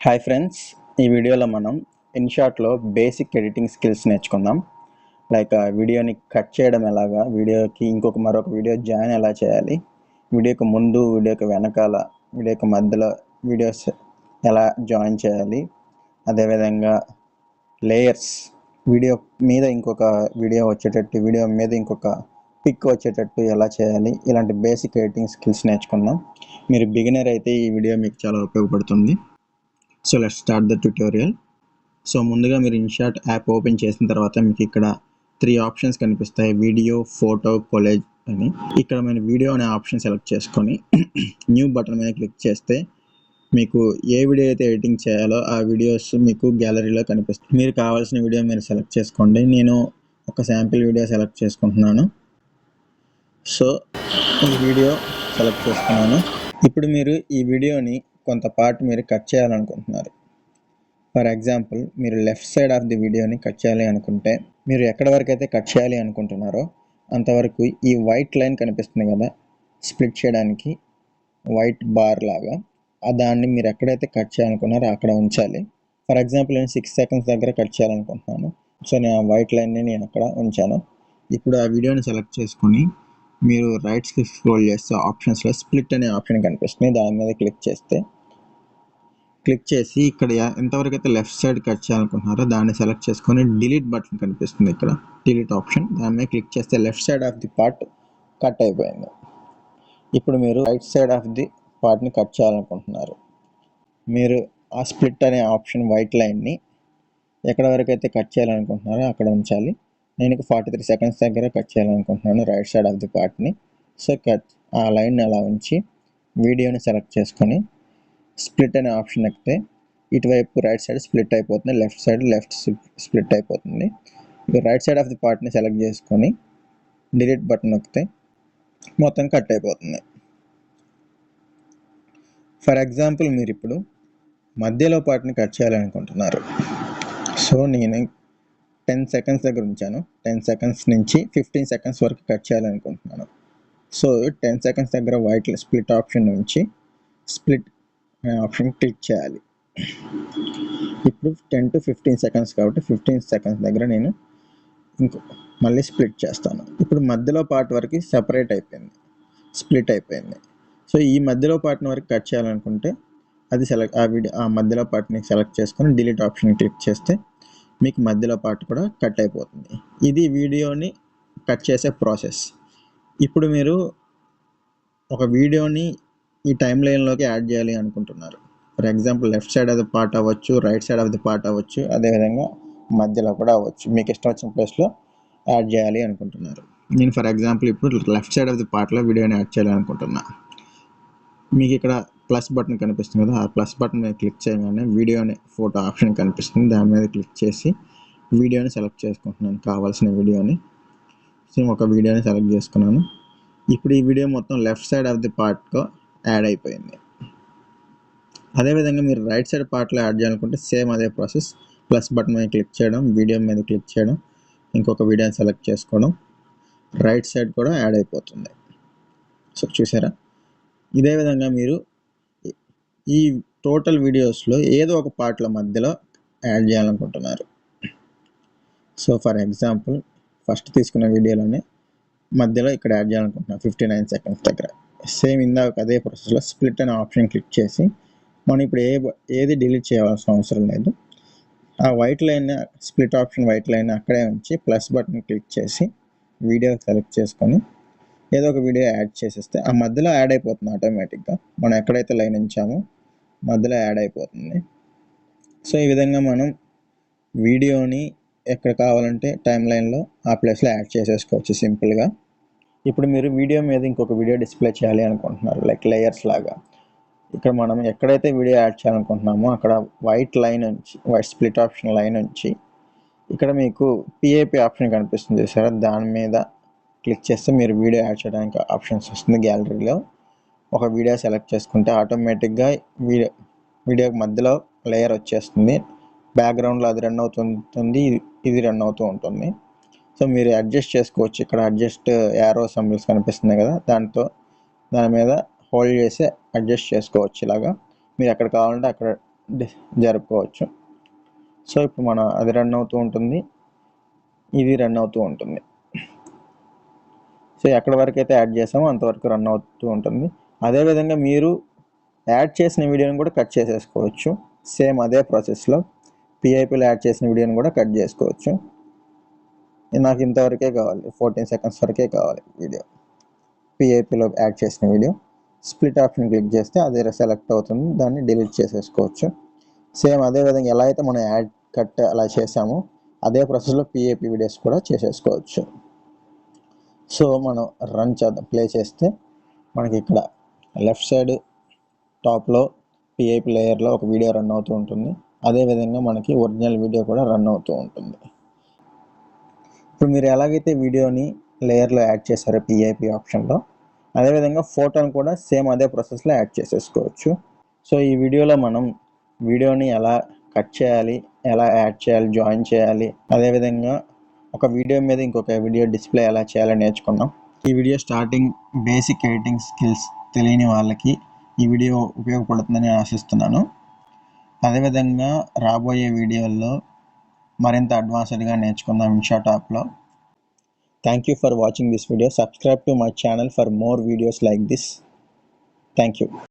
Hi friends, ఈ వీడియోలో మనం ఇన్షాట్లో బేసిక్ ఎడిటింగ్ స్కిల్స్ నేర్చుకుందాం. లైక్ వీడియోని కట్ చేయడం ఎలాగా, వీడియోకి మరొక వీడియో జాయిన్ ఎలా చేయాలి, వీడియోకి ముందు, వీడియోకి వెనకాల, వీడియోకి మధ్యలో వీడియోస్ ఎలా జాయిన్ చేయాలి, అదేవిధంగా లేయర్స్, వీడియో మీద ఇంకొక వీడియో వచ్చేటట్టు, వీడియో మీద ఇంకొక పిక్ వచ్చేటట్టు ఎలా చేయాలి, ఇలాంటి బేసిక్ ఎడిటింగ్ స్కిల్స్ నేర్చుకుందాం. మీరు బిగినర్ అయితే ఈ వీడియో మీకు చాలా ఉపయోగపడుతుంది. So let's start the tutorial. So ముందుగా మీరు ఇన్షాట్ యాప్ ఓపెన్ చేసిన తర్వాత మీకు ఇక్కడ 3 ఆప్షన్స్ కనిపిస్తాయి: వీడియో, ఫోటో, కొలేజ్ అని. ఇక్కడ మీరు వీడియో అనే ఆప్షన్ సెలెక్ట్ చేసుకొని న్యూ బటన్ మీద క్లిక్ చేస్తే మీకు ఏ వీడియో అయితే ఎడిటింగ్ చేయాలో ఆ వీడియోస్ మీకు గ్యాలరీలో కనిపిస్తాయి. మీరు కావాల్సిన వీడియో మీరు సెలెక్ట్ చేసుకోండి. నేను ఒక శాంపిల్ వీడియో సెలెక్ట్ చేసుకుంటున్నాను. సో ఈ వీడియో సెలెక్ట్ చేసుకున్నాను. ఇప్పుడు మీరు ఈ వీడియోని కొంత పార్ట్ మీరు కట్ చేయాలనుకుంటున్నారు. ఫర్ ఎగ్జాంపుల్, మీరు లెఫ్ట్ సైడ్ ఆఫ్ ది వీడియోని కట్ చేయాలి అనుకుంటే, మీరు ఎక్కడి వరకు అయితే కట్ చేయాలి అనుకుంటున్నారో అంతవరకు ఈ వైట్ లైన్ కనిపిస్తుంది కదా, స్ప్లిట్ చేయడానికి వైట్ బార్ లాగా, దాన్ని మీరు ఎక్కడైతే కట్ చేయాలనుకున్నారో అక్కడ ఉంచాలి. ఫర్ ఎగ్జాంపుల్, నేను 6 సెకండ్స్ దగ్గర కట్ చేయాలనుకుంటున్నాను. సో నేను ఆ వైట్ లైన్ని నేను అక్కడ ఉంచాను. ఇప్పుడు ఆ వీడియోని సెలెక్ట్ చేసుకొని మీరు రైట్స్కి స్క్రోల్ చేస్తే ఆప్షన్స్లో స్ప్లిట్ అనే ఆప్షన్ కనిపిస్తుంది. దాని మీద క్లిక్ చేసి ఇక్కడ ఎంతవరకు అయితే లెఫ్ట్ సైడ్ కట్ చేయాలనుకుంటున్నారో దాన్ని సెలెక్ట్ చేసుకొని డిలీట్ బటన్ కనిపిస్తుంది, ఇక్కడ డిలీట్ ఆప్షన్, దాని మీద క్లిక్ చేస్తే left side of the part cut అయిపోయింది. ఇప్పుడు మీరు రైట్ సైడ్ ఆఫ్ ది పార్ట్ని కట్ చేయాలనుకుంటున్నారు. మీరు ఆ స్ప్లిట్ అనే ఆప్షన్ వైట్ లైన్ని ఎక్కడ వరకు అయితే కట్ చేయాలనుకుంటున్నారో అక్కడ ఉంచాలి. నేను 43 సెకండ్స్ దగ్గర కట్ చేయాలనుకుంటున్నాను రైట్ సైడ్ ఆఫ్ ది పార్ట్ని. సో ఆ లైన్ని అలా ఉంచి వీడియోని సెలెక్ట్ చేసుకొని స్ప్లిట్ అనే ఆప్షన్ ఎక్కితే ఇటువైపు రైట్ సైడ్ స్ప్లిట్ అయిపోతుంది, లెఫ్ట్ సైడ్ స్ప్లిట్ అయిపోతుంది. ఇక రైట్ సైడ్ ఆఫ్ ది పార్ట్ని సెలెక్ట్ చేసుకొని డిలీట్ బటన్ నొక్కితే మొత్తం కట్ అయిపోతుంది. ఫర్ ఎగ్జాంపుల్, మీరు ఇప్పుడు మధ్యలో పార్ట్ని కట్ చేయాలనుకుంటున్నారు. సో నేను 10 సెకండ్స్ దగ్గర ఉంచాను. 10 సెకండ్స్ నుంచి 15 సెకండ్స్ వరకు కట్ చేయాలనుకుంటున్నాను. సో 10 సెకండ్స్ దగ్గర వైట్ స్ప్లిట్ ఆప్షన్ నుంచి స్ప్లిట్ అనే ఆప్షన్ క్లిక్ చేయాలి. ఇప్పుడు 10 to 15 సెకండ్స్ కాబట్టి 15 సెకండ్స్ దగ్గర నేను మళ్ళీ స్ప్లిట్ చేస్తాను. ఇప్పుడు మధ్యలో పార్ట్ వరకు స్ప్లిట్ అయిపోయింది. సో ఈ మధ్యలో పార్ట్ని వరకు కట్ చేయాలనుకుంటే అది ఆ మధ్యలో పార్ట్ని సెలెక్ట్ చేసుకొని డిలీట్ ఆప్షన్ క్లిక్ చేస్తే మీకు మధ్యలో పార్ట్ కూడా కట్ అయిపోతుంది. ఇది వీడియోని కట్ చేసే ప్రాసెస్. ఇప్పుడు మీరు ఒక వీడియోని ఈ టైం లైన్లోకి యాడ్ చేయాలి అనుకుంటున్నారు. For example, left side of the part అవ్వచ్చు, right side of the part అవ్వచ్చు, అదేవిధంగా మధ్యలో కూడా అవ్వచ్చు. మీకు ఇష్టం వచ్చిన ప్లేస్లో యాడ్ చేయాలి అనుకుంటున్నారు. నేను ఫర్ ఎగ్జాంపుల్ ఇప్పుడు లెఫ్ట్ సైడ్ ఆఫ్ ది పార్ట్లో వీడియోని యాడ్ చేయాలి అనుకుంటున్నా. మీకు ఇక్కడ ప్లస్ బటన్ కనిపిస్తుంది కదా, ఆ ప్లస్ బటన్ మీద క్లిక్ చేయగానే వీడియో అనే ఫోటో ఆప్షన్ కనిపిస్తుంది. దాని మీద క్లిక్ చేసి వీడియోని సెలెక్ట్ చేసుకుంటున్నాను, కావాల్సిన వీడియోని. సో ఒక వీడియోని సెలెక్ట్ చేసుకున్నాను. ఇప్పుడు ఈ వీడియో మొత్తం లెఫ్ట్ సైడ్ ఆఫ్ ది పార్ట్తో యాడ్ అయిపోయింది. అదేవిధంగా మీరు రైట్ సైడ్ పార్ట్లో యాడ్ చేయాలనుకుంటే సేమ్ అదే ప్రాసెస్. ప్లస్ బటన్ మీద క్లిక్ చేయడం, వీడియో మీద క్లిక్ చేయడం, ఇంకొక వీడియోని సెలెక్ట్ చేసుకోవడం, రైట్ సైడ్ కూడా యాడ్ అయిపోతుంది. సో చూసారా, ఇదే విధంగా మీరు ఈ టోటల్ వీడియోస్లో ఏదో ఒక పార్ట్ల మధ్యలో యాడ్ చేయాలనుకుంటున్నారు. సో ఫర్ ఎగ్జాంపుల్, ఫస్ట్ తీసుకున్న వీడియోలోనే మధ్యలో ఇక్కడ యాడ్ చేయాలనుకుంటున్నాను 59 సెకండ్స్ దగ్గర. సేమ్ ఇందాక అదే ప్రాసెస్లో స్ప్లిట్ అనే ఆప్షన్ క్లిక్ చేసి మనం ఇప్పుడు ఏది డిలీట్ చేయాల్సిన అవసరం లేదు. ఆ white line, split option white line అక్కడే ఉంచి ప్లస్ బటన్ క్లిక్ చేసి వీడియో సెలెక్ట్ చేసుకొని ఏదో ఒక వీడియో యాడ్ చేసేస్తే ఆ మధ్యలో యాడ్ అయిపోతుంది ఆటోమేటిక్గా. మనం ఎక్కడైతే లైన్ ఉంచామో మధ్యలో యాడ్ అయిపోతుంది. సో ఈ విధంగా మనం వీడియోని ఎక్కడ కావాలంటే టైం లైన్లో ఆ ప్లేస్లో యాడ్ చేసేసుకోవచ్చు సింపుల్గా. ఇప్పుడు మీరు వీడియో మీద ఇంకొక వీడియో డిస్ప్లే చేయాలి అనుకుంటున్నారు, లైక్ లేయర్స్ లాగా. ఇక్కడ మనం ఎక్కడైతే వీడియో యాడ్ చేయాలనుకుంటున్నామో అక్కడ వైట్ స్ప్లిట్ ఆప్షన్ లైన్ ఉంచి ఇక్కడ మీకు పిఏపి ఆప్షన్ కనిపిస్తుంది సార్, దాని మీద క్లిక్ చేస్తే మీరు వీడియో యాడ్ చేయడానికి ఆప్షన్స్ వస్తుంది. గ్యాలరీలో ఒక వీడియో సెలెక్ట్ చేసుకుంటే ఆటోమేటిక్గా వీడియోకి మధ్యలో లేయర్ వచ్చేస్తుంది. బ్యాక్గ్రౌండ్లో అది రన్ అవుతుంది, ఇది రన్ అవుతూ ఉంటుంది. సో మీరు అడ్జస్ట్ చేసుకోవచ్చు. ఇక్కడ అడ్జస్ట్ యారో సింబల్స్ కనిపిస్తున్నాయి కదా, దాని మీద హోల్డ్ చేసి అడ్జస్ట్ చేసుకోవచ్చు. ఇలాగా మీరు ఎక్కడ కావాలంటే అక్కడ జరుపుకోవచ్చు. సో ఇప్పుడు మనం అది రన్ అవుతూ ఉంటుంది, ఇది రన్ అవుతూ ఉంటుంది. సో ఎక్కడి వరకు అయితే యాడ్ చేసామో అంతవరకు రన్ అవుతూ ఉంటుంది. అదేవిధంగా మీరు యాడ్ చేసిన వీడియోని కూడా కట్ చేసేసుకోవచ్చు. సేమ్ అదే ప్రాసెస్లో పిఐపిలో యాడ్ చేసిన వీడియోని కూడా కట్ చేసుకోవచ్చు. నాకు ఇంతవరకే కావాలి, 14 సెకండ్స్ వరకే కావాలి వీడియో. పిఐపిలో యాడ్ చేసిన వీడియో స్ప్లిట్ ఆప్షన్ క్లిక్ చేస్తే అదే సెలెక్ట్ అవుతుంది, దాన్ని డిలీట్ చేసేసుకోవచ్చు. సేమ్ అదేవిధంగా ఎలా అయితే మనం యాడ్ కట్ అలా చేసామో అదే ప్రాసెస్లో పిఐపి వీడియోస్ కూడా చేసేసుకోవచ్చు. సో మనం రన్ చేద్దాం. ప్లే చేస్తే మనకి ఇక్కడ లెఫ్ట్ సైడ్ టాప్లో పిఐపి లేయర్లో ఒక వీడియో రన్ అవుతూ ఉంటుంది. అదేవిధంగా మనకి ఒరిజినల్ వీడియో కూడా రన్ అవుతూ ఉంటుంది. ఇప్పుడు మీరు ఎలాగైతే వీడియోని లేయర్లో యాడ్ చేశారో పిఐపి ఆప్షన్లో, అదేవిధంగా ఫోటోని కూడా సేమ్ అదే ప్రాసెస్లో యాడ్ చేసేసుకోవచ్చు. సో ఈ వీడియోలో మనం వీడియోని ఎలా కట్ చేయాలి, ఎలా యాడ్ చేయాలి, జాయిన్ చేయాలి, అదేవిధంగా ఒక వీడియో మీద ఇంకొక వీడియో డిస్ప్లే ఎలా చేయాలని నేర్చుకున్నాం. ఈ video starting basic editing skills తెలియని వాళ్ళకి ఈ వీడియో ఉపయోగపడుతుందని ఆశిస్తున్నాను. అదేవిధంగా రాబోయే వీడియోల్లో మరింత అడ్వాన్స్డ్గా నేర్చుకుందాం ఇన్షాట్ యాప్లో. Thank you for watching this video. Subscribe to my channel for more videos like this. Thank you.